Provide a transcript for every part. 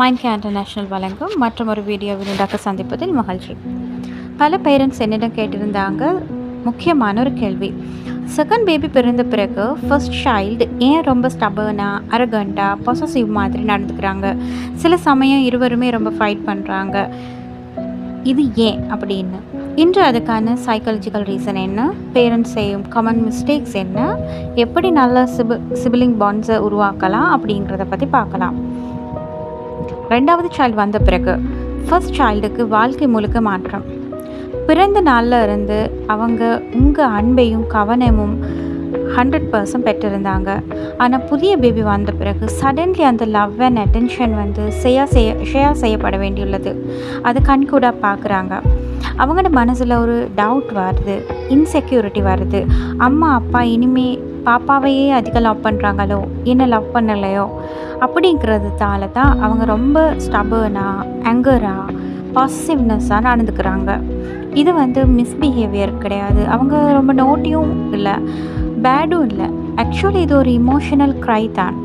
Mind care international வழங்கும் மற்றும் ஒரு வீடியோவில் உண்டாக்க சந்திப்பதில் மகிழ்ச்சி. பல பேரண்ட்ஸ் என்னிடம் கேட்டிருந்தாங்க முக்கியமான ஒரு கேள்வி. செகண்ட் பேபி பிறந்த பிறகு ஃபர்ஸ்ட் சைல்டு ஏன் ரொம்ப ஸ்டபர்னாக அரகண்டாக பொசசிவ் மாதிரி நடந்துக்கிறாங்க, சில சமயம் இருவருமே ரொம்ப ஃபைட் பண்ணுறாங்க, இது ஏன் அப்படின்னு. இன்று அதுக்கான சைக்காலஜிக்கல் ரீசன் என்ன, பேரண்ட்ஸ் செய்யும் காமன் மிஸ்டேக்ஸ் என்ன, எப்படி நல்ல சிபிலிங் பாண்ட்ஸை உருவாக்கலாம் அப்படிங்கிறத பற்றி பார்க்கலாம். ரெண்டாவது சைல்டு வந்த பிறகு ஃபர்ஸ்ட் சைல்டுக்கு வாழ்க்கை முழுக்க மாற்றம். பிறந்த நாளில் இருந்து அவங்க உங்கள் அன்பையும் கவனமும் 100% பெற்றிருந்தாங்க. ஆனால் புதிய பேபி வந்த பிறகு சடன்லி அந்த லவ் அண்ட் அட்டென்ஷன் வந்து ஷேர் செய்யப்பட வேண்டியுள்ளது. அது கண்கூடாக பார்க்குறாங்க. அவங்களோட மனசில் ஒரு டவுட் வருது, இன்செக்யூரிட்டி வருது. அம்மா அப்பா இனிமே பாப்பாவையே அதிகம் லவ் பண்ணுறாங்களோ, என்ன லவ் பண்ணலையோ அப்படிங்கிறதுனால தான் அவங்க ரொம்ப ஸ்டபர்னாக ஆங்கராக பாசிட்டிவ்னஸாக நடந்துக்கிறாங்க. இது வந்து மிஸ்பிஹேவியர் கிடையாது, அவங்க ரொம்ப நோட்டியும் இல்லை, பேடும் இல்லை. ஆக்சுவலி இது ஒரு இமோஷனல் க்ரை தான்.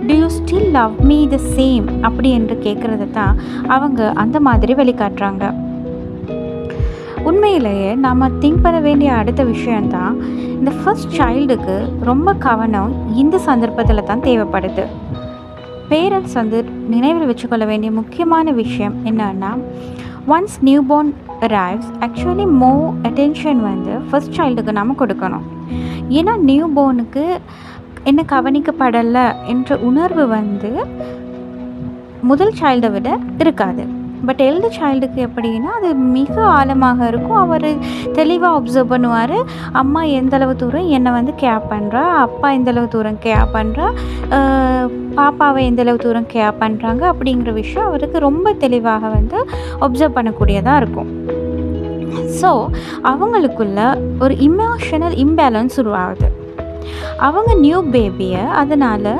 To you still love me the same அப்படி என்று கேட்குறது தான் அவங்க அந்த மாதிரி வெளிக்காட்டுறாங்க. உண்மையிலேயே நாம் திங்க் பண்ண வேண்டிய அடுத்த விஷயந்தான், இந்த ஃபர்ஸ்ட் சைல்டுக்கு ரொம்ப கவனம் இந்த சந்தர்ப்பத்தில் தான் தேவைப்படுது. பேரண்ட்ஸ் வந்து நினைவில் வச்சுக்கொள்ள வேண்டிய முக்கியமான விஷயம் என்னன்னா, once new born arrives actually more attention வந்து ஃபர்ஸ்ட் சைல்டுக்கு நம்ம கொடுக்கணும். ஏன்னா நியூ பார்னுக்கு என்ன கவனிக்கப்படலை என்ற உணர்வு வந்து முதல் சைல்டை விட இருக்காது. பட் எல்டர் சைல்டுக்கு எப்படின்னா அது மிக ஆழமாக இருக்கும். அவர் தெளிவாக அப்சர்வ் பண்ணுவார், அம்மா எந்தளவு தூரம் என்னை வந்து கேர் பண்ணுறா, அப்பா எந்தளவு தூரம் கேர் பண்ணுறா, பாப்பாவை எந்தளவு தூரம் கேர் பண்ணுறாங்க அப்படிங்கிற விஷயம் அவருக்கு ரொம்ப தெளிவாக வந்து அப்சர்வ் பண்ணக்கூடியதாக இருக்கும். ஸோ அவங்களுக்குள்ள ஒரு இமோஷனல் இம்பேலன்ஸ் உருவாகுது. அவங்க நியூ பேபியை அதனால்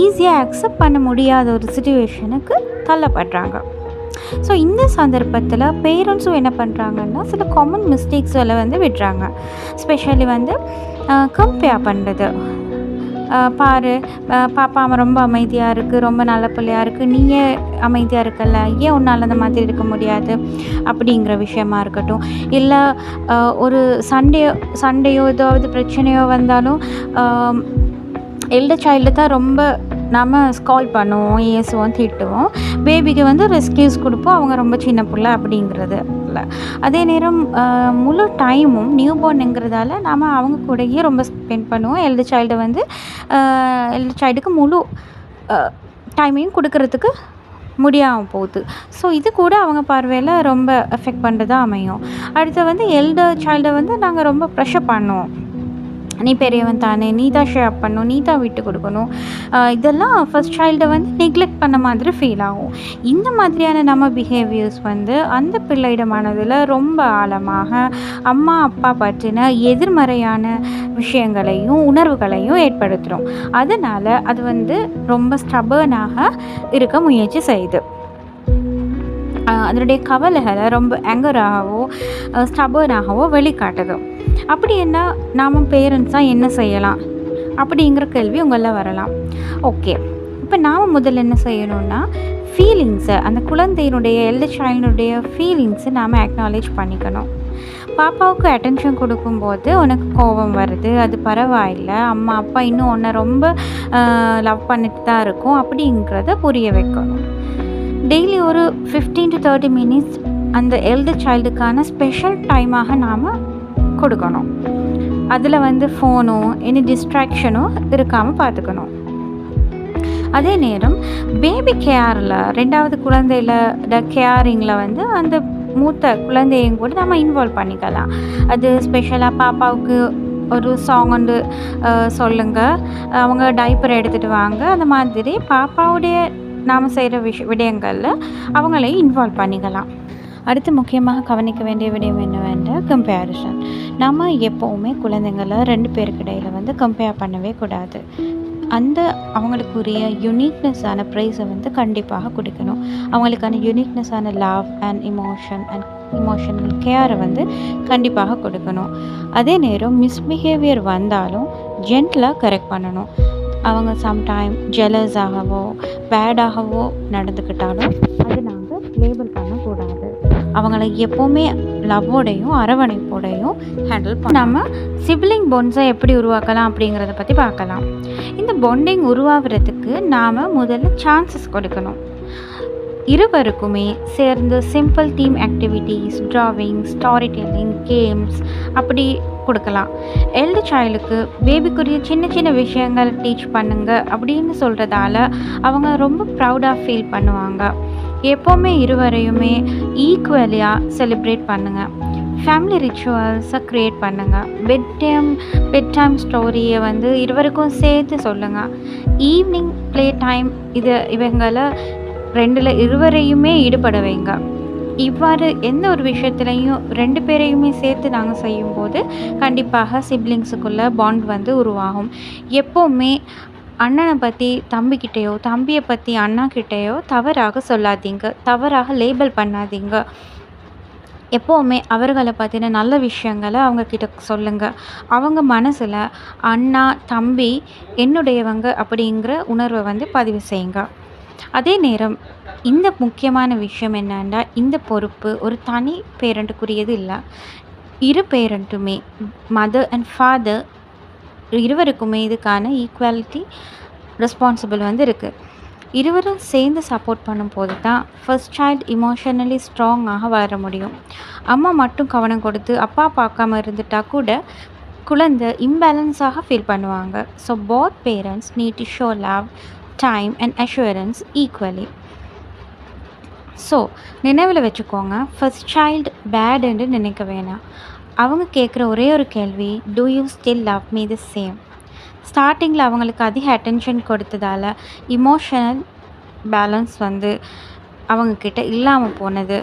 ஈஸியாக அக்செப்ட் பண்ண முடியாத ஒரு சிச்சுவேஷனுக்கு தள்ளப்படுறாங்க. ஸோ இந்த சந்தர்ப்பத்தில் பேரண்ட்ஸும் என்ன பண்ணுறாங்கன்னா, சில காமன் மிஸ்டேக்ஸில் வந்து விடுறாங்க. ஸ்பெஷலி வந்து கம்பேர் பண்ணுறது. பாரு பாப்பா ரொம்ப அமைதியாக இருக்குது, ரொம்ப நல்ல பிள்ளையாக இருக்குது, நீயே அமைதியாக இருக்கல, ஏன் உன்னால் அந்த மாதிரி இருக்க முடியாது அப்படிங்கிற விஷயமா இருக்கட்டும். இல்லை ஒரு சண்டையோ ஏதாவது பிரச்சனையோ வந்தாலும் எல்டர் சைல்டு தான் ரொம்ப நாம் ஸ்கால் பண்ணுவோம், ஏசுவோம், திட்டுவோம். பேபிக்கு வந்து ஒரு எக்ஸ்கியூஸ் கொடுப்போம், அவங்க ரொம்ப சின்ன பிள்ளை அப்படிங்கிறது இல்லை. அதே நேரம் முழு டைமும் நியூ பார்னுங்கிறதால நாம் அவங்க கூடயே ரொம்ப ஸ்பெண்ட் பண்ணுவோம். எல்டர் சைல்டுக்கு முழு டைமையும் கொடுக்கறதுக்கு முடியாமல் போகுது. ஸோ இது கூட அவங்க பார்வையில் ரொம்ப எஃபெக்ட் பண்ணுறதா அமையும். அடுத்து வந்து எல்டர் சைல்டை வந்து நாங்கள் ரொம்ப ப்ரெஷர் பண்ணுவோம், நீ பெரியவன் தானே, நீ தான் ஷேர் பண்ணணும், நீ தான் விட்டு கொடுக்கணும். இதெல்லாம் ஃபர்ஸ்ட் சைல்டை வந்து நெக்லெக்ட் பண்ண மாதிரி ஃபீல் ஆகும். இந்த மாதிரியான நம்ம பிஹேவியர்ஸ் வந்து அந்த பிள்ளையிட மனதில் ரொம்ப ஆழமாக அம்மா அப்பா பற்றின எதிர்மறையான விஷயங்களையும் உணர்வுகளையும் ஏற்படுத்துகிறோம். அதனால் அது வந்து ரொம்ப ஸ்டபர்னாக இருக்க முயற்சி செய்யுது. அதனுடைய கவலைகளை ரொம்ப ஆங்கராகவோ ஸ்டபர்னாகவோ வெளிக்காட்டுது. அப்படி என்ன நாம் பேரண்ட்ஸாக என்ன செய்யலாம் அப்படிங்கிற கேள்வி உங்களில் வரலாம். ஓகே, இப்போ நாம் முதல்ல என்ன செய்யணும்னா, ஃபீலிங்ஸை, அந்த குழந்தையினுடைய எல்டர் சைல்டுடைய ஃபீலிங்ஸை நாம் அக்னாலேஜ் பண்ணிக்கணும். பாப்பாவுக்கு அட்டென்ஷன் கொடுக்கும்போது உனக்கு கோபம் வருது, அது பரவாயில்லை, அம்மா அப்பா இன்னும் உன்னை ரொம்ப லவ் பண்ணிட்டு தான் இருக்கும் அப்படிங்கிறத புரிய வைக்கணும். டெய்லி ஒரு 15 to 30 minutes அந்த எல்டர் சைல்டுக்கான ஸ்பெஷல் டைமாக நாம் கொடுக்கணும். அதில் வந்து ஃபோனோ எனி டிஸ்ட்ராக்ஷனோ இருக்காமல் பார்த்துக்கணும். அதே நேரம் பேபி கேரில், ரெண்டாவது குழந்தையில கேரிங்கில் வந்து அந்த மூத்த குழந்தையும் கூட நம்ம இன்வால்வ் பண்ணிக்கலாம். அது ஸ்பெஷலாக பாப்பாவுக்கு ஒரு சாங் வந்து சொல்லுங்கள், அவங்க டைப்பர் எடுத்துகிட்டு வாங்க, அந்த மாதிரி பாப்பாவுடைய நாம் செய்கிற விடயங்களில் அவங்களையும் இன்வால்வ் பண்ணிக்கலாம். அடுத்து முக்கியமாக கவனிக்க வேண்டிய விடயம் என்னவென்றால் கம்பேரிசன். நம்ம எப்போவுமே குழந்தைங்களை 2 பேருக்கு இடையில் வந்து கம்பேர் பண்ணவே கூடாது. அந்த அவங்களுக்குரிய யுனிக்னஸான ப்ரைஸை வந்து கண்டிப்பாக கொடுக்கணும். அவங்களுக்கான யுனிக்னஸான லவ் அண்ட் இமோஷனல் கேரை வந்து கண்டிப்பாக கொடுக்கணும். அதே நேரம் மிஸ்பிஹேவியர் வந்தாலும் ஜென்டிலாக கரெக்ட் பண்ணணும். அவங்க சம்டைம் ஜெலஸாகவோ பேடாகவோ நடந்துக்கிட்டாலும் அது நாங்கள் லேபிள் பண்ணக்கூடாது. அவங்கள எப்போவுமே லவ்வோடையும் அரவணைப்போடையும் ஹேண்டில் பண்ண நம்ம சிப்ளிங் பாண்ட்ஸை எப்படி உருவாக்கலாம் அப்படிங்கிறத பற்றி பார்க்கலாம். இந்த பாண்டிங் உருவாகிறதுக்கு நாம் முதல்ல சான்சஸ் கொடுக்கணும். இருவருக்குமே சேர்ந்து simple team activities, drawing, story telling, games அப்படி கொடுக்கலாம். எல்டு சைல்டுக்கு பேபிக்குரிய சின்ன சின்ன விஷயங்கள் டீச் பண்ணுங்க அப்படின்னு சொல்கிறதால அவங்க ரொம்ப ப்ரௌடாக ஃபீல் பண்ணுவாங்க. எப்போவுமே இருவரையுமே ஈக்குவலியாக செலிப்ரேட் பண்ணுங்கள். ஃபேமிலி ரிச்சுவல்ஸை க்ரியேட் பண்ணுங்கள். பெட் டைம் ஸ்டோரியை இருவருக்கும் சேர்த்து சொல்லுங்கள். ஈவினிங் ப்ளே டைம் இவங்களை இருவரையுமே ஈடுபட வைங்க. இவ்வாறு எந்த ஒரு விஷயத்துலையும் 2 பேரையுமே சேர்த்து நாங்கள் செய்யும்போது கண்டிப்பாக சிப்ளிங்ஸுக்குள்ளே பாண்ட் உருவாகும். எப்போவுமே அண்ணனை பற்றி தம்பிக்கிட்டேயோ, தம்பியை பற்றி அண்ணாக்கிட்டேயோ தவறாக சொல்லாதீங்க, தவறாக லேபிள் பண்ணாதீங்க. எப்போவுமே அவர்களை பற்றின நல்ல விஷயங்களை அவங்கக்கிட்ட சொல்லுங்கள். அவங்க மனசில் அண்ணா, தம்பி என்னுடையவங்க அப்படிங்கிற உணர்வை பதிவு செய்யுங்க. அதே நேரம் இந்த முக்கியமான விஷயம் என்னன்னா, இந்த பொறுப்பு ஒரு தனி பேரண்ட்டுக்குரியது இல்லை. இரு பேரண்ட்டுமே, மதர் அண்ட் ஃபாதர் இருவருக்குமே இதுக்கான ஈக்குவாலிட்டி ரெஸ்பான்சிபிள் இருக்குது. இருவரும் சேர்ந்து சப்போர்ட் பண்ணும்போது தான் ஃபர்ஸ்ட் சைல்டு இமோஷனலி ஸ்ட்ராங்காக வளர முடியும். அம்மா மட்டும் கவனம் கொடுத்து அப்பா பார்க்காம இருந்துட்டா கூட குழந்தை இம்பேலன்ஸாக ஃபீல் பண்ணுவாங்க. So both parents need to show love, time and assurance equally. So நினைவில் வச்சுக்கோங்க, ஃபர்ஸ்ட் சைல்டு பேடுன்னு நினைக்க வேணாம். அவங்க கேட்குற ஒரே ஒரு கேள்வி, do you still love me the same? ஸ்டார்டிங்கில் அவங்களுக்கு அதிக அட்டென்ஷன் கொடுத்ததால் இமோஷனல் பேலன்ஸ் அவங்கக்கிட்ட இல்லாமல் போனது.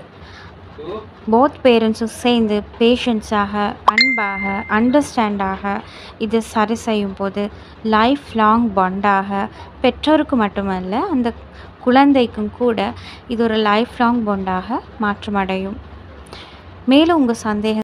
போத் பேரண்ட்ஸும் சேர்ந்து பேஷன்ஸாக, அன்பாக, அண்டர்ஸ்டாண்டாக இதை சரி செய்யும் போது லைஃப் லாங் பாண்டாக பெற்றோருக்கு மட்டுமல்ல அந்த குழந்தைக்கும் கூட இது ஒரு லைஃப் லாங் பாண்டாக மாற்றமடையும். மேலும் உங்கள் சந்தேகம்